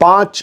5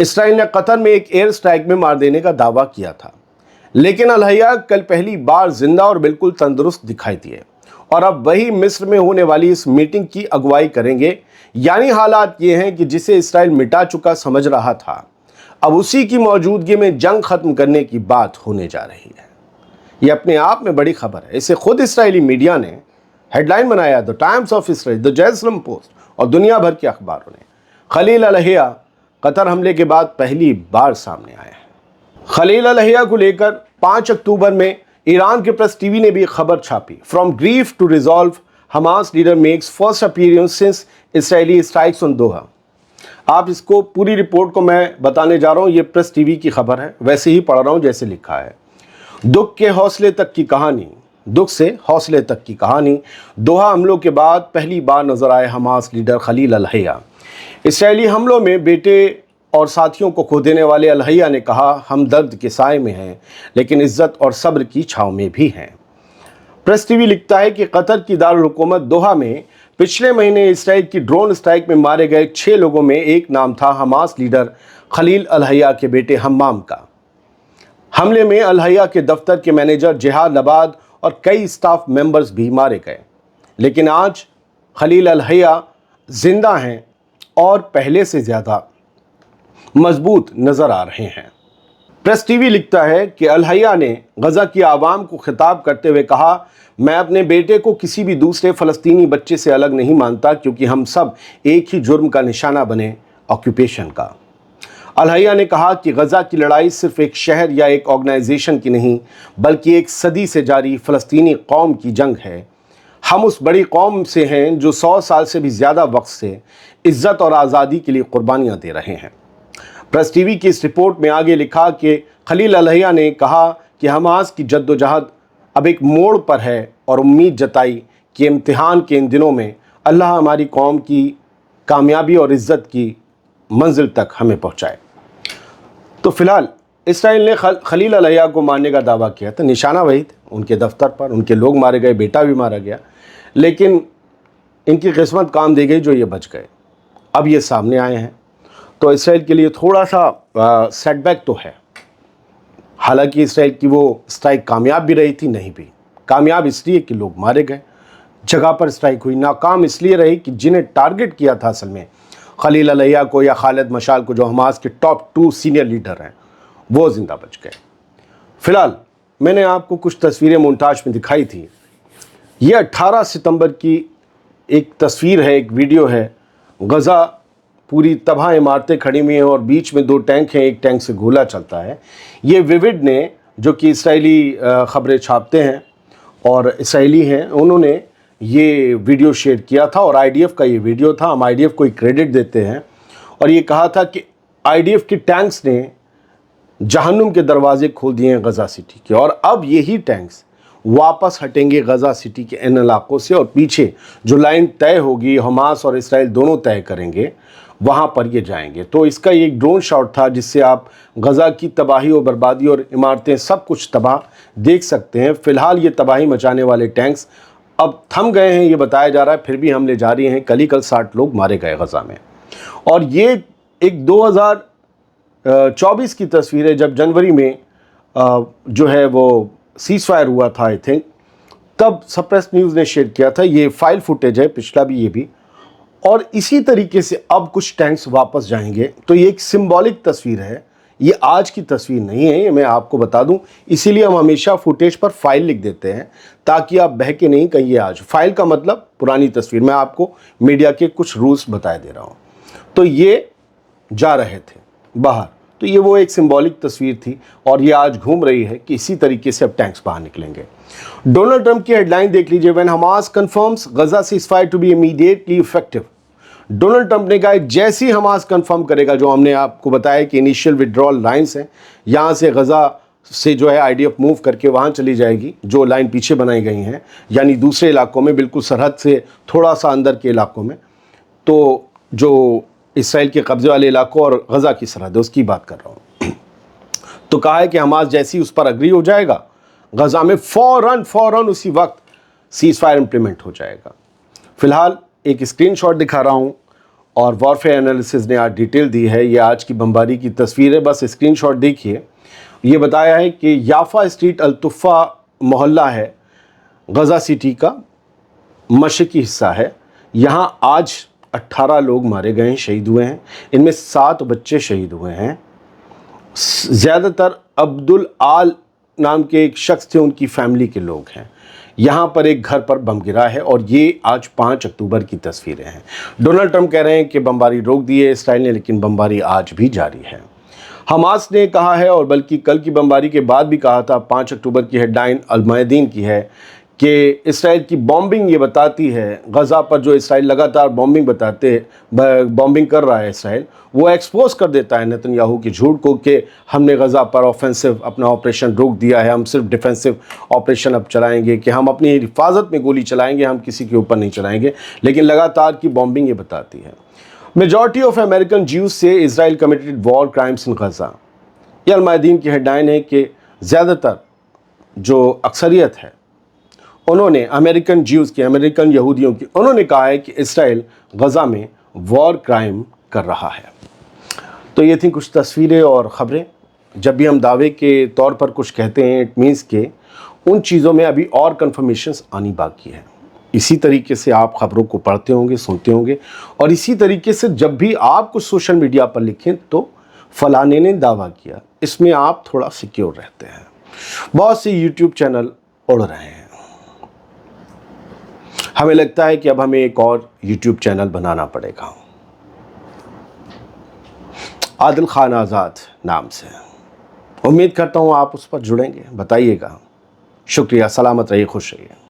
اسرائیل نے قطر میں ایک ایئر اسٹرائک میں مار دینے کا دعویٰ کیا تھا، لیکن الحیہ کل پہلی بار زندہ اور بالکل تندرست دکھائی دیے، اور اب وہی مصر میں ہونے والی اس میٹنگ کی اگوائی کریں گے۔ یعنی حالات یہ ہیں کہ جسے اسرائیل مٹا چکا سمجھ رہا تھا، اب اسی کی موجودگی میں جنگ ختم کرنے کی بات ہونے جا رہی ہے۔ یہ اپنے آپ میں بڑی خبر ہے۔ اسے خود اسرائیلی میڈیا نے ہیڈ لائن بنایا، the Times of Israel, the Jerusalem Post اور دنیا بھر کے اخباروں نے۔ خلیل الحیہ قطر حملے کے بعد پہلی بار سامنے آیا ہے۔ خلیل الحیہ کو لے کر 5 اکتوبر میں ایران کے پریس ٹی وی نے بھی ایک خبر چھاپی، from grief to resolve Hamas leader makes first appearance since Israeli strikes on Doha. آپ اس کو پوری رپورٹ کو میں بتانے جا رہا ہوں، یہ پریس ٹی وی کی خبر ہے، ویسے ہی پڑھ رہا ہوں جیسے لکھا ہے۔ دکھ کے حوصلے تک کی کہانی، دکھ سے حوصلے تک کی کہانی، دوحہ حملوں کے بعد پہلی بار نظر آئے حماس لیڈر خلیل الحیہ۔ اسرائیلی حملوں میں بیٹے اور ساتھیوں کو کھو دینے والے الحیہ نے کہا، ہم درد کے سائے میں ہیں لیکن عزت اور صبر کی چھاؤں میں بھی ہیں۔ پریس ٹی وی لکھتا ہے کہ قطر کی دارالحکومت دوحہ میں پچھلے مہینے اسرائیل کی ڈرون اسٹرائک میں مارے گئے 6 لوگوں میں ایک نام تھا حماس لیڈر خلیل الحیہ کے بیٹے حمام کا۔ حملے میں الحیہ کے دفتر کے مینیجر جہاد لباد اور کئی اسٹاف ممبرز بھی مارے گئے، لیکن آج خلیل الحیہ زندہ ہیں اور پہلے سے زیادہ مضبوط نظر آ رہے ہیں۔ پریس ٹی وی لکھتا ہے کہ الحیہ نے غزہ کی عوام کو خطاب کرتے ہوئے کہا، میں اپنے بیٹے کو کسی بھی دوسرے فلسطینی بچے سے الگ نہیں مانتا، کیونکہ ہم سب ایک ہی جرم کا نشانہ بنے، آکیوپیشن کا۔ الحیہ نے کہا کہ غزہ کی لڑائی صرف ایک شہر یا ایک آرگنائزیشن کی نہیں، بلکہ ایک صدی سے جاری فلسطینی قوم کی جنگ ہے۔ ہم اس بڑی قوم سے ہیں جو 100 سال سے بھی زیادہ وقت سے عزت اور آزادی کے لیے قربانیاں دے رہے ہیں۔ پریس ٹی وی کی اس رپورٹ میں آگے لکھا کہ خلیل الحیہ نے کہا کہ حماس کی جدوجہد اب ایک موڑ پر ہے، اور امید جتائی کہ امتحان کے ان دنوں میں اللہ ہماری قوم کی کامیابی اور عزت کی منزل تک ہمیں پہنچائے۔ تو فی الحال اسرائیل نے خلیل الحیہ کو مارنے کا دعویٰ کیا تھا، نشانہ وہی تھے، ان کے دفتر پر ان کے لوگ مارے گئے، بیٹا بھی مارا گیا، لیکن ان کی قسمت کام دے گئی جو یہ بچ گئے۔ اب یہ سامنے آئے ہیں تو اسرائیل کے لیے تھوڑا سا سیٹ بیک تو ہے۔ حالانکہ اسرائیل کی وہ اسٹرائک کامیاب بھی رہی تھی، نہیں بھی کامیاب اس لیے کہ لوگ مارے گئے، جگہ پر اسٹرائک ہوئی، ناکام اس لیے رہی کہ جنہیں ٹارگٹ کیا تھا اصل میں خلیل الحیہ کو یا خالد مشعل کو، جو حماس کے ٹاپ 2 سینئر لیڈر ہیں، وہ زندہ بچ گئے۔ فی الحال میں نے آپ کو کچھ تصویریں مونٹاج میں دکھائی تھی۔ یہ 18 ستمبر کی ایک تصویر ہے، ایک ویڈیو ہے۔ غزہ پوری تباہ عمارتیں کھڑی ہوئی ہیں اور بیچ میں 2 ٹینک ہیں، ایک ٹینک سے گولا چلتا ہے۔ یہ ویوڈ نے، جو کہ اسرائیلی خبریں چھاپتے ہیں اور اسرائیلی ہیں، انہوں نے یہ ویڈیو شیئر کیا تھا، اور آئی ڈی ایف کا یہ ویڈیو تھا۔ ہم آئی ڈی ایف کو کریڈٹ دیتے ہیں، اور یہ کہا تھا کہ آئی ڈی ایف کے ٹینکس نے جہنم کے دروازے کھول دیے ہیں غزہ سٹی کے، اور اب یہی ٹینکس واپس ہٹیں گے غزہ سٹی کے ان علاقوں سے، اور پیچھے جو لائن طے ہوگی حماس اور اسرائیل دونوں طے کریں گے، وہاں پر یہ جائیں گے۔ تو اس کا ایک ڈرون شاٹ تھا جس سے آپ غزہ کی تباہی و بربادی اور عمارتیں سب کچھ تباہ دیکھ سکتے ہیں۔ فی الحال یہ تباہی مچانے والے ٹینکس اب تھم گئے ہیں، یہ بتایا جا رہا ہے، پھر بھی حملے جاری ہیں۔ کل 60 لوگ مارے گئے غزہ میں، اور یہ ایک 2024 کی تصویر ہے، جب جنوری میں جو ہے وہ سیز فائر ہوا تھا، آئی تھنک تب سپریس نیوز نے شیئر کیا تھا۔ یہ فائل فوٹیج ہے، پچھلا بھی، یہ بھی، اور اسی طریقے سے اب کچھ ٹینکس واپس جائیں گے۔ تو یہ ایک سمبولک تصویر ہے، یہ آج کی تصویر نہیں ہے، یہ میں آپ کو بتا دوں۔ اسی لیے ہم ہمیشہ فوٹیج پر فائل لکھ دیتے ہیں تاکہ آپ بہکے نہیں کہیں یہ آج۔ فائل کا مطلب پرانی تصویر۔ میں آپ کو میڈیا کے کچھ رولز بتائے دے رہا ہوں۔ تو یہ جا رہے تھے باہر، تو یہ وہ ایک سمبولک تصویر تھی، اور یہ آج گھوم رہی ہے کہ اسی طریقے سے اب ٹینکس باہر نکلیں گے۔ ڈونلڈ ٹرمپ کی ہیڈ لائن دیکھ لیجئے، when Hamas confirms Gaza ceasefire to be immediately effective. Donald Trump نے کہا جیسی حماس کنفرم کرے گا، جو ہم نے آپ کو بتایا کہ انیشیل وڈرال لائنز ہیں، یہاں سے غزہ سے جو ہے آئی ڈی ایف موو کر کے وہاں چلی جائے گی، جو لائن پیچھے بنائی گئی ہیں، یعنی دوسرے علاقوں میں، بالکل سرحد سے تھوڑا سا اندر کے علاقوں میں، تو جو اسرائیل کے قبضے والے علاقوں اور غزہ کی سرحد ہے، اس کی بات کر رہا ہوں۔ تو کہا ہے کہ حماس جیسی اس پر اگری ہو جائے گا، غزہ میں فوراً اسی وقت سیز فائر امپلیمنٹ ہو جائے گا۔ فی الحال ایک اسکرین شاٹ دکھا رہا ہوں، اور وارفیئر انالیسز نے آج ڈیٹیل دی ہے. یہ آج کی بمباری کی تصویر ہے, بس اسکرین شاٹ دیکھیے. یہ بتایا ہے کہ یافا اسٹریٹ الطفہ محلہ ہے, غزہ سٹی کا مشرقی حصہ ہے. یہاں آج 18 لوگ مارے گئے ہیں, شہید ہوئے ہیں. ان میں 7 بچے شہید ہوئے ہیں. زیادہ تر عبدالعال نام کے ایک شخص تھے, ان کی فیملی کے لوگ ہیں. یہاں پر ایک گھر پر بم گرا ہے, اور یہ آج 5 اکتوبر کی تصویریں ہیں. ڈونلڈ ٹرمپ کہہ رہے ہیں کہ بمباری روک دی ہے اسرائیل نے, لیکن بمباری آج بھی جاری ہے. حماس نے کہا ہے, اور بلکہ کل کی بمباری کے بعد بھی کہا تھا, 5 اکتوبر کی ہیڈ لائن المیادین کی ہے کہ اسرائیل کی بومبنگ یہ بتاتی ہے, غزہ پر جو اسرائیل لگاتار بومبنگ کر رہا ہے اسرائیل, وہ ایکسپوز کر دیتا ہے نیتن یاہو کی جھوٹ کو کہ ہم نے غزہ پر آفینسو اپنا آپریشن روک دیا ہے, ہم صرف ڈیفینسو آپریشن اب چلائیں گے, کہ ہم اپنی حفاظت میں گولی چلائیں گے, ہم کسی کے اوپر نہیں چلائیں گے. لیکن لگاتار کی بومبنگ یہ بتاتی ہے. میجورٹی آف امریکن جیوز سے Israel committed war crimes in Gaza. یہ المیادین کی ہیڈ لائن ہے کہ زیادہ تر جو اکثریت ہے انہوں نے امریکن جیوز کی, امریکن یہودیوں کی, انہوں نے کہا ہے کہ اسرائیل غزہ میں وار کرائم کر رہا ہے. تو یہ تھیں کچھ تصویریں اور خبریں. جب بھی ہم دعوے کے طور پر کچھ کہتے ہیں, اٹ مینس کہ ان چیزوں میں ابھی اور کنفرمیشنز آنی باقی ہے. اسی طریقے سے آپ خبروں کو پڑھتے ہوں گے, سنتے ہوں گے, اور اسی طریقے سے جب بھی آپ کچھ سوشل میڈیا پر لکھیں تو فلانے نے دعویٰ کیا, اس میں آپ تھوڑا سیکیور رہتے ہیں. بہت سے یوٹیوب چینل اڑ رہے ہیں. ہمیں لگتا ہے کہ اب ہمیں ایک اور یوٹیوب چینل بنانا پڑے گا, عادل خان آزاد نام سے. امید کرتا ہوں آپ اس پر جڑیں گے. بتائیے گا. شکریہ. سلامت رہیے, خوش رہیے.